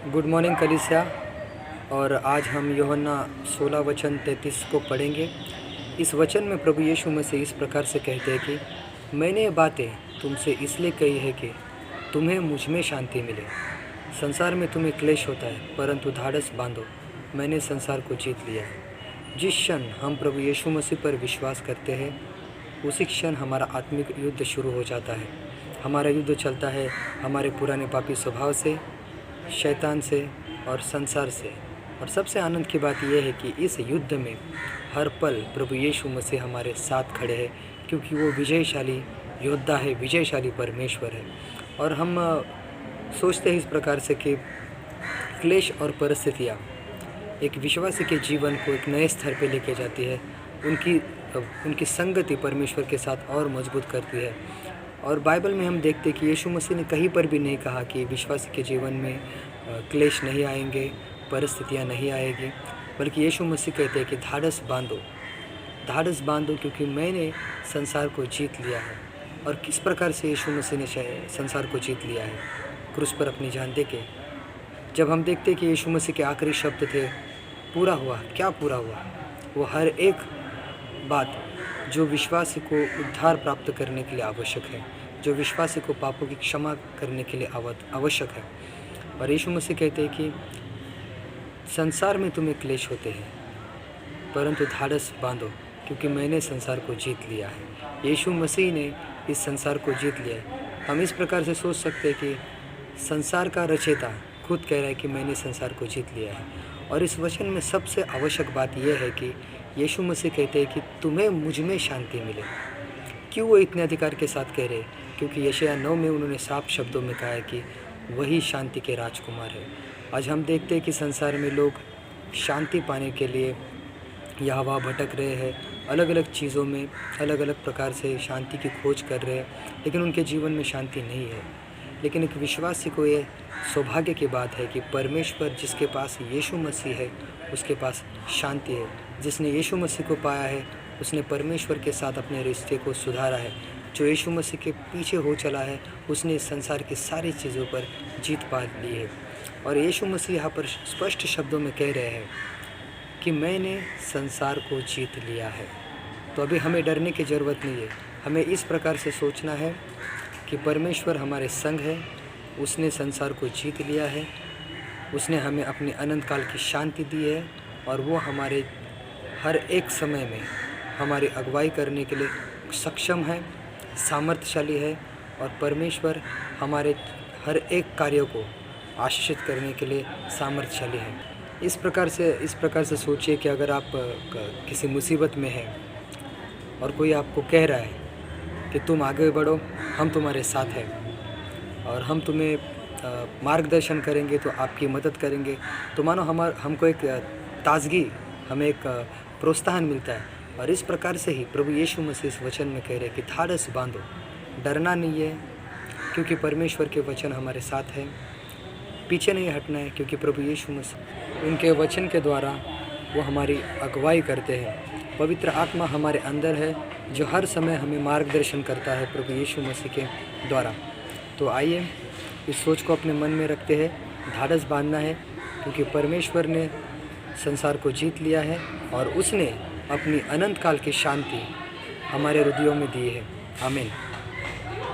Good morning कलीसिया। और आज हम यूहन्ना 16 वचन 33 को पढ़ेंगे। इस वचन में प्रभु यीशु मसीह इस प्रकार से कहते हैं कि मैंने ये बातें तुमसे इसलिए कही है कि तुम्हें मुझ में शांति मिले। संसार में तुम्हें क्लेश होता है, परंतु धाड़स बांधो, मैंने संसार को जीत लिया है। जिस क्षण हम प्रभु यीशु मसीह पर विश्वास करते हैं, उसी क्षण हमारा आत्मिक युद्ध शुरू हो जाता है। हमारा युद्ध चलता है हमारे पुराने पापी स्वभाव से, शैतान से और संसार से। और सबसे आनंद की बात यह है कि इस युद्ध में हर पल प्रभु यीशु मसीह हमारे साथ खड़े हैं, क्योंकि वो विजयशाली योद्धा है, विजयशाली परमेश्वर है। और हम सोचते हैं इस प्रकार से कि क्लेश और परिस्थितियाँ एक विश्वासी के जीवन को एक नए स्तर पे लेके जाती है। उनकी संगति परमेश्वर के साथ और मजबूत करती है। और बाइबल में हम देखते हैं कि यीशु मसीह ने कहीं पर भी नहीं कहा कि विश्वासी के जीवन में क्लेश नहीं आएंगे, परिस्थितियाँ नहीं आएगी, बल्कि यीशु मसीह कहते हैं कि धाड़स बांधो क्योंकि मैंने संसार को जीत लिया है। और किस प्रकार से यीशु मसीह ने संसार को जीत लिया है? क्रूस पर अपनी जान देके। जब हम देखते हैं कि यीशु मसीह के आखिरी शब्द थे, पूरा हुआ। क्या पूरा हुआ? वो हर एक बात जो विश्वासी को उद्धार प्राप्त करने के लिए आवश्यक है, जो विश्वासी को पापों की क्षमा करने के लिए आवश्यक है। और यीशु मसीह कहते हैं कि संसार में तुम्हें क्लेश होते हैं, परंतु धाड़स बांधो क्योंकि मैंने संसार को जीत लिया है। यीशु मसीह ने इस संसार को जीत लिया है। हम इस प्रकार से सोच सकते हैं कि संसार का रचयिता खुद कह रहा है कि मैंने संसार को जीत लिया है। और इस वचन में सबसे आवश्यक बात यह है कि यीशु मसीह कहते हैं कि तुम्हें मुझ में शांति मिले। क्यों वो इतने अधिकार के साथ कह रहे हैं? क्योंकि यशायाह 9 में उन्होंने साफ शब्दों में कहा है कि वही शांति के राजकुमार है। आज हम देखते हैं कि संसार में लोग शांति पाने के लिए यहाँ वहाँ भटक रहे हैं, अलग अलग चीज़ों में अलग अलग प्रकार से शांति की खोज कर रहे हैं, लेकिन उनके जीवन में शांति नहीं है। लेकिन एक विश्वासी को ये सौभाग्य की बात है कि परमेश्वर जिसके पास यीशु मसीह है, उसके पास शांति है। जिसने यीशु मसीह को पाया है, उसने परमेश्वर के साथ अपने रिश्ते को सुधारा है। जो यीशु मसीह के पीछे हो चला है, उसने संसार की सारी चीज़ों पर जीत पा ली है। और यीशु मसीह यहाँ पर स्पष्ट शब्दों में कह रहे हैं कि मैंने संसार को जीत लिया है। तो अभी हमें डरने की ज़रूरत नहीं है। हमें इस प्रकार से सोचना है कि परमेश्वर हमारे संग है, उसने संसार को जीत लिया है, उसने हमें अपने अनंत काल की शांति दी है, और वो हमारे हर एक समय में हमारी अगुवाई करने के लिए सक्षम है, सामर्थ्यशाली है। और परमेश्वर हमारे हर एक कार्यों को आशीषित करने के लिए सामर्थ्यशाली है। इस प्रकार से सोचिए कि अगर आप किसी मुसीबत में हैं और कोई आपको कह रहा है कि तुम आगे बढ़ो, हम तुम्हारे साथ हैं और हम तुम्हें मार्गदर्शन करेंगे, तो आपकी मदद करेंगे, तो मानो हमको एक ताजगी, हमें एक प्रोत्साहन मिलता है। और इस प्रकार से ही प्रभु यीशु मसीह इस वचन में कह रहे हैं कि धाड़स बांधो, डरना नहीं है क्योंकि परमेश्वर के वचन हमारे साथ है। पीछे नहीं हटना है क्योंकि प्रभु यीशु मसीह उनके वचन के द्वारा वो हमारी अगुवाई करते हैं। पवित्र आत्मा हमारे अंदर है जो हर समय हमें मार्गदर्शन करता है प्रभु यीशु मसीह के द्वारा। तो आइए इस सोच को अपने मन में रखते हैं, धाड़स बांधना है क्योंकि परमेश्वर ने संसार को जीत लिया है और उसने अपनी अनंत काल की शांति हमारे हृदयों में दी है। आमीन।